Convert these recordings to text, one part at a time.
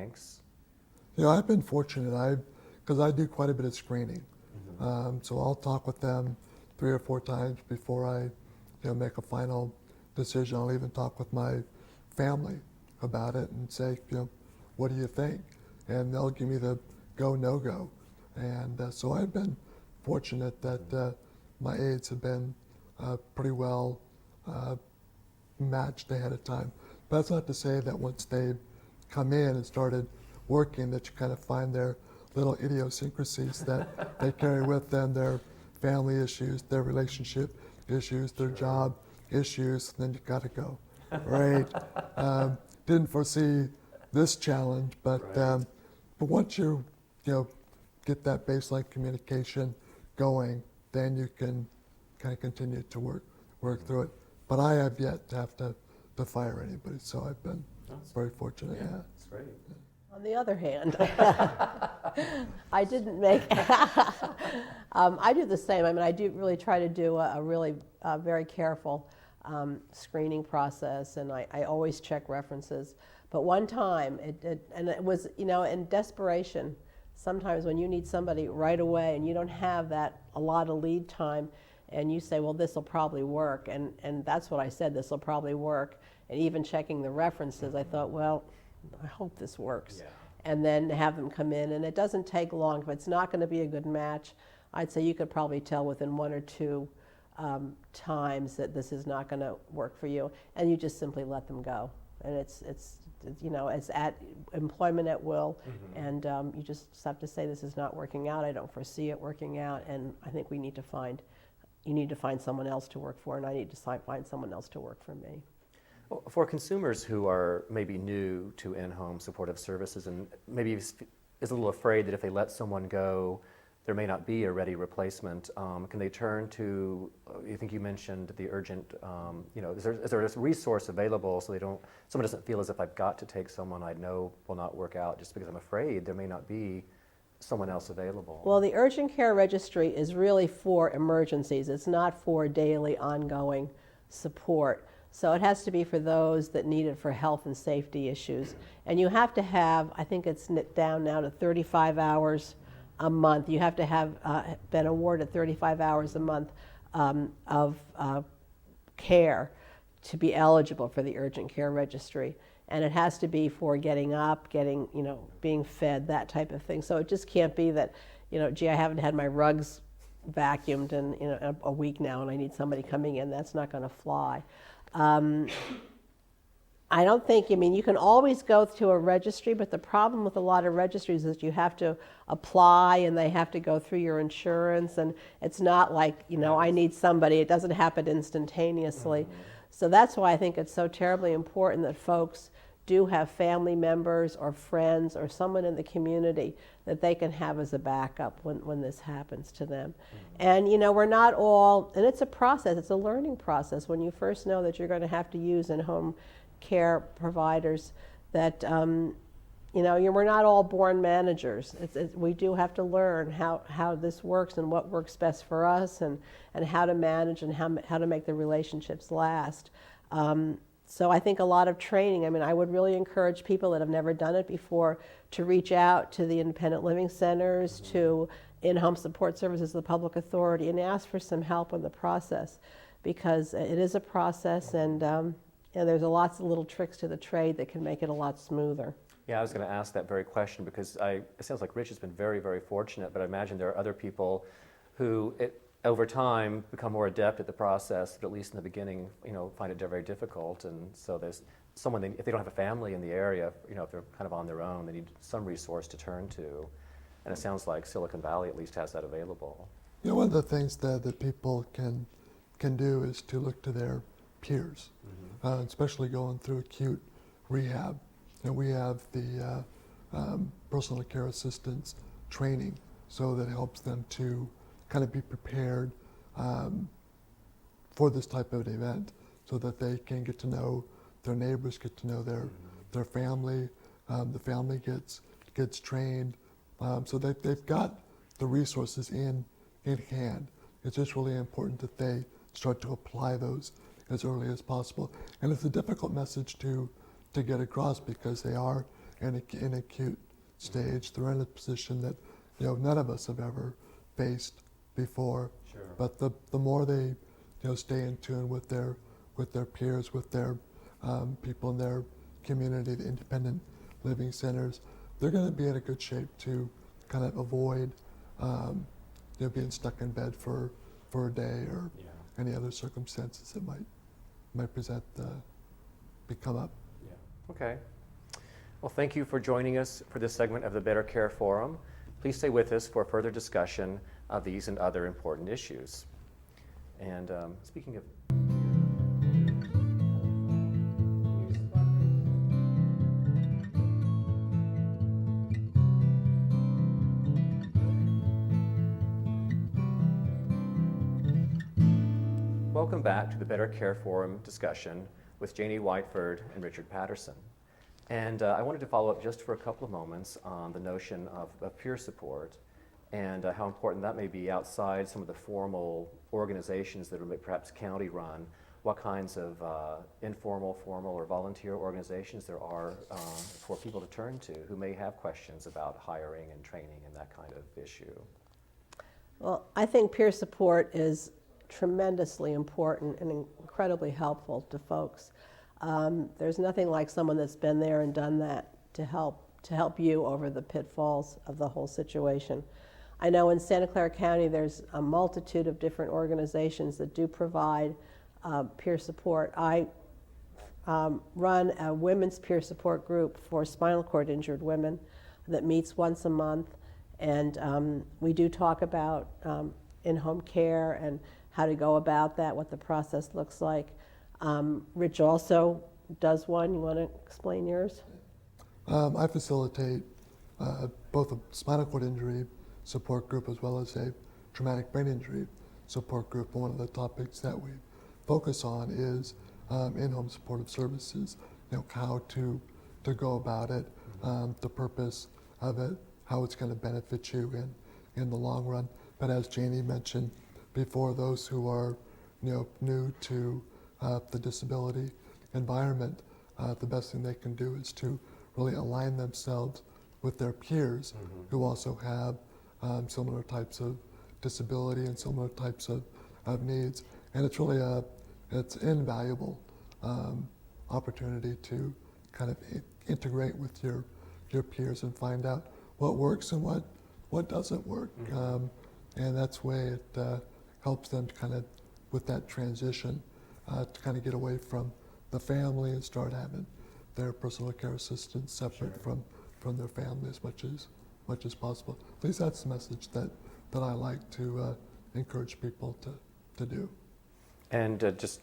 ranks? I've been fortunate, because I do quite a bit of screening. So I'll talk with them 3 or 4 times before I make a final decision. I'll even talk with my family about it and say, what do you think? And they'll give me the go, no go. And so I've been fortunate that my aides have been pretty well matched ahead of time. But that's not to say that once they come in and started working that you kind of find their little idiosyncrasies that they carry with them, their family issues, their relationship issues, their job issues, and then you got to go, right? Didn't foresee this challenge, but once you get that baseline communication going, then you can kind of continue to work through it. But I have yet to have to fire anybody, so I've been very fortunate. Yeah, that's great. On the other hand, I didn't make, I do the same. I mean, I do really try to do a really very careful screening process, and I always check references. But one time, and it was, in desperation, sometimes when you need somebody right away and you don't have a lot of lead time, and you say, well, this will probably work, and that's what I said, this will probably work. And even checking the references, I thought, well, I hope this works. Yeah. And then have them come in, and it doesn't take long. If it's not going to be a good match, I'd say you could probably tell within 1 or 2 times that this is not going to work for you, and you just simply let them go. And it's at employment at will, and you just have to say this is not working out. I don't foresee it working out, and I think you need to find someone else to work for, and I need to find someone else to work for me. Well, for consumers who are maybe new to in-home supportive services and maybe is a little afraid that if they let someone go, there may not be a ready replacement, can they turn to, I think you mentioned the urgent, is there a resource available so someone doesn't feel as if I've got to take someone I know will not work out just because I'm afraid there may not be someone else available? Well, the urgent care registry is really for emergencies. It's not for daily ongoing support. So it has to be for those that need it for health and safety issues. And you have to have, I think it's down now to 35 hours a month. You have to have been awarded 35 hours a month of care to be eligible for the urgent care registry. And it has to be for getting up, being fed, that type of thing. So it just can't be that, gee, I haven't had my rugs vacuumed in a week now and I need somebody coming in. That's not going to fly. I don't think, you can always go to a registry, but the problem with a lot of registries is you have to apply and they have to go through your insurance, and it's not like, I need somebody. It doesn't happen instantaneously. So that's why I think it's so terribly important that folks do have family members or friends or someone in the community that they can have as a backup when this happens to them. And we're not all, and it's a process, it's a learning process when you first know that you're going to have to use in-home care providers, that we're not all born managers. We do have to learn how this works and what works best for us, and how to manage and how to make the relationships last. So I think a lot of training, I would really encourage people that have never done it before to reach out to the independent living centers, to in-home support services, the public authority, and ask for some help in the process, because it is a process, and there's lots of little tricks to the trade that can make it a lot smoother. Yeah, I was going to ask that very question, because it sounds like Rich has been very, very fortunate, but I imagine there are other people who, over time, become more adept at the process, but at least in the beginning, find it very difficult. And so there's someone, if they don't have a family in the area, if they're kind of on their own, they need some resource to turn to. And it sounds like Silicon Valley at least has that available. One of the things that people can do is to look to their peers, especially going through acute rehab. And we have the personal care assistance training, so that helps them to kind of be prepared for this type of an event, so that they can get to know their neighbors, get to know their family. The family gets trained, so that they've got the resources in hand. It's just really important that they start to apply those as early as possible. And it's a difficult message to get across, because they are in acute stage. They're in a position that none of us have ever faced before. Sure. But the more they stay in tune with their peers, with their people in their community, the independent living centers, they're going to be in a good shape to kind of avoid being stuck in bed for a day or any other circumstances that might come up. Yeah. Okay. Well, thank you for joining us for this segment of the Better Care Forum. Please stay with us for further discussion of these and other important issues. And speaking of welcome back to the Better Care Forum discussion with Janie Whiteford and Richard Patterson. And I wanted to follow up just for a couple of moments on the notion of peer support and how important that may be outside some of the formal organizations that are perhaps county run, what kinds of informal, formal, or volunteer organizations there are for people to turn to who may have questions about hiring and training and that kind of issue. Well, I think peer support is tremendously important and incredibly helpful to folks. There's nothing like someone that's been there and done that to help you over the pitfalls of the whole situation. I know in Santa Clara County there's a multitude of different organizations that do provide peer support. I run a women's peer support group for spinal cord injured women that meets once a month, and we do talk about in-home care and how to go about that, what the process looks like. Rich also does one. You want to explain yours? I facilitate both a spinal cord injury support group as well as a traumatic brain injury support group. One of the topics that we focus on is in-home supportive services, how to go about it, the purpose of it, how it's going to benefit you in the long run. But as Janie mentioned before, those who are new to the disability environment, the best thing they can do is to really align themselves with their peers who also have similar types of disability and similar types of needs. And it's really it's invaluable opportunity to kind of integrate with your peers and find out what works and what doesn't work. And that's way it helps them to kind of, with that transition, to kind of get away from the family and start having their personal care assistants separate from their family as much as possible. At least that's the message that I like to encourage people to do. And just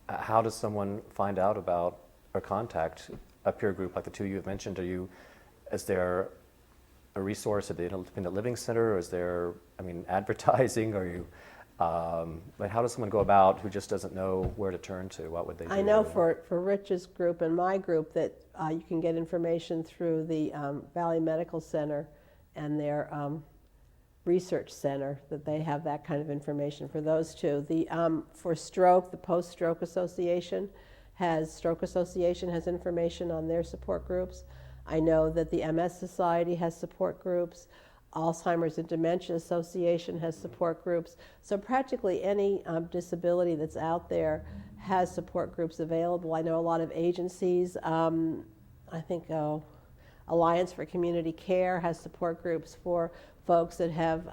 how does someone find out about or contact a peer group like the two you have mentioned? Is there a resource at the Independent Living Center, or is there, advertising? But how does someone go about who just doesn't know where to turn to? What would they do? I know for Rich's group and my group that you can get information through the Valley Medical Center and their research center, that they have that kind of information for those two. For stroke, the Post-Stroke Association has information on their support groups. I know that the MS Society has support groups. Alzheimer's and Dementia Association has support groups. So practically any disability that's out there has support groups available. I know a lot of agencies, I think Alliance for Community Care has support groups for folks that have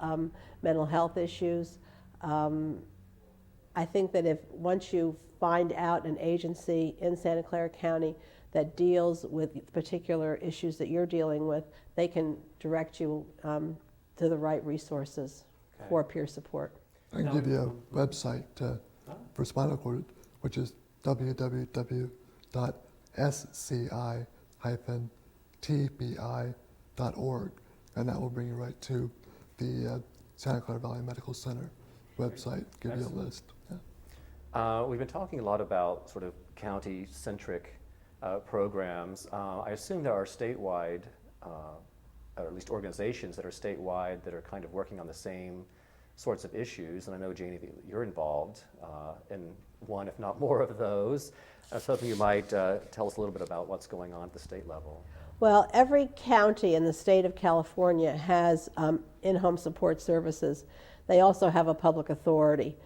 mental health issues. I think that once you find out an agency in Santa Clara County that deals with particular issues that you're dealing with, they can direct you to the right resources for peer support. I can give you a website for spinal cord, which is www.sci-tbi.org, and that will bring you right to the Santa Clara Valley Medical Center website, give you a list. Yeah. We've been talking a lot about sort of county-centric programs. I assume there are statewide, or at least organizations that are statewide that are kind of working on the same sorts of issues. And I know, Janie, that you're involved in one, if not more, of those. I was hoping you might tell us a little bit about what's going on at the state level. Well, every county in the state of California has in-home support services. They also have a public authority,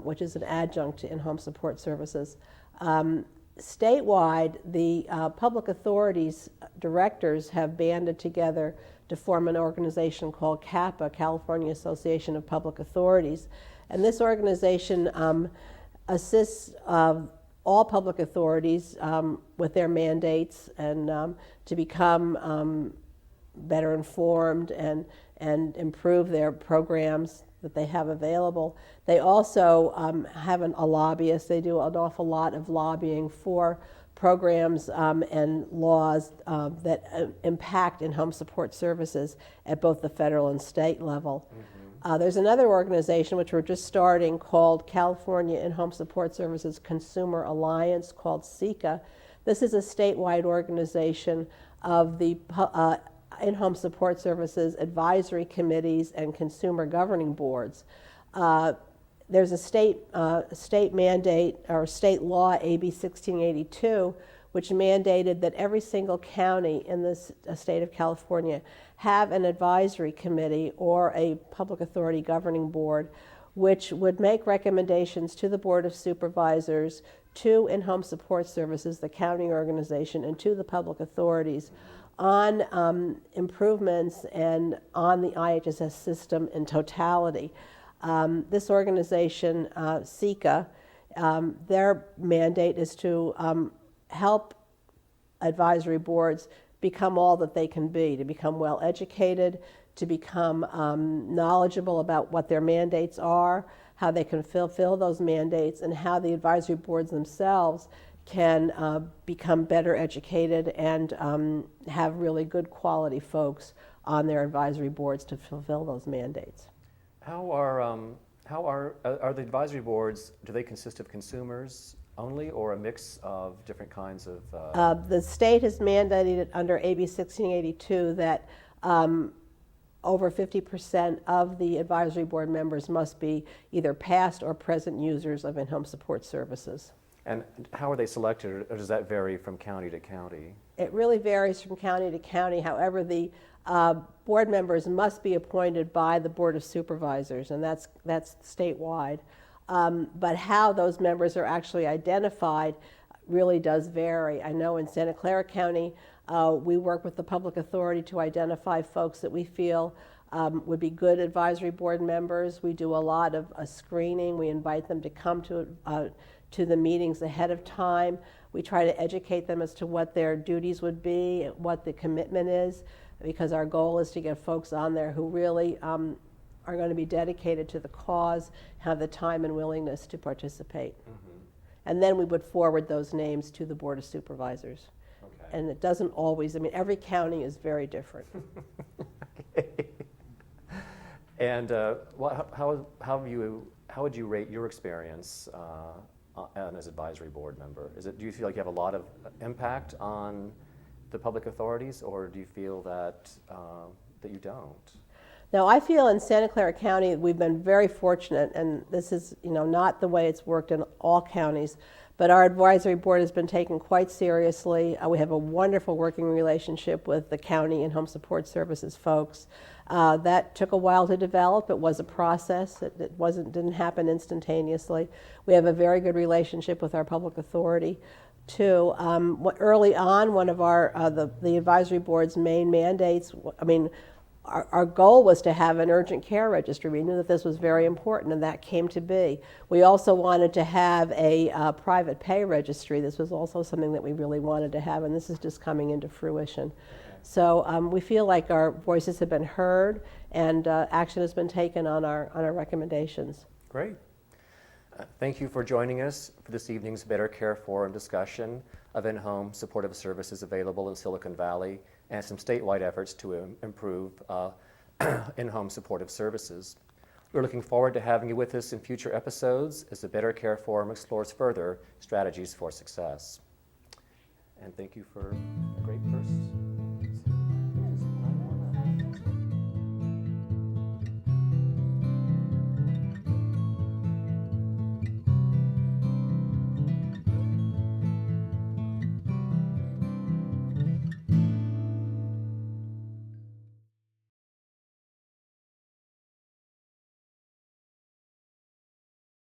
which is an adjunct to in-home support services. Statewide, the public authorities directors have banded together to form an organization called CAPA, California Association of Public Authorities. And this organization assists all public authorities with their mandates and to become better informed and improve their programs that they have available. They also have a lobbyist. They do an awful lot of lobbying for programs and laws that impact in-home support services at both the federal and state level. There's another organization which we're just starting called California In-Home Support Services Consumer Alliance, called CICA. This is a statewide organization of the in-home support services advisory committees and consumer governing boards. There's a state mandate or state law, AB 1682, which mandated that every single county in the state of California have an advisory committee or a public authority governing board, which would make recommendations to the Board of Supervisors, to in-home support services, the county organization, and to the public authorities on improvements and on the IHSS system in totality. This organization, CICA, their mandate is to help advisory boards become all that they can be, to become well educated, to become knowledgeable about what their mandates are, how they can fulfill those mandates, and how the advisory boards themselves can become better educated and have really good quality folks on their advisory boards to fulfill those mandates. How are the advisory boards, do they consist of consumers only or a mix of different kinds of? The state has mandated under AB 1682 that over 50% of the advisory board members must be either past or present users of in-home support services. And how are they selected, or does that vary from county to county? It really varies from county to county. However, the board members must be appointed by the Board of Supervisors, and that's statewide. But how those members are actually identified really does vary. I know in Santa Clara County, we work with the public authority to identify folks that we feel would be good advisory board members. We do a lot of screening. We invite them to come to the meetings ahead of time. We try to educate them as to what their duties would be, what the commitment is, because our goal is to get folks on there who really are going to be dedicated to the cause, have the time and willingness to participate. And then we would forward those names to the Board of Supervisors. Okay. And it doesn't always, I mean, every county is very different. Okay. And how would you rate your experience as advisory board member? Do you feel like you have a lot of impact on the public authorities, or do you feel that you don't? Now, I feel in Santa Clara County we've been very fortunate, and this is not the way it's worked in all counties, but our advisory board has been taken quite seriously. We have a wonderful working relationship with the county and home support services folks. That took a while to develop. It was a process. It didn't happen instantaneously. We have a very good relationship with our public authority too. Early on, one of our the advisory board's main mandates, our goal was to have an urgent care registry. We knew that this was very important, and that came to be. We also wanted to have a private pay registry. This was also something that we really wanted to have, and this is just coming into fruition. So we feel like our voices have been heard, and action has been taken on our recommendations. Great. Thank you for joining us for this evening's Better Care Forum discussion of in-home supportive services available in Silicon Valley and some statewide efforts to improve in-home supportive services. We're looking forward to having you with us in future episodes as the Better Care Forum explores further strategies for success. And thank you for a great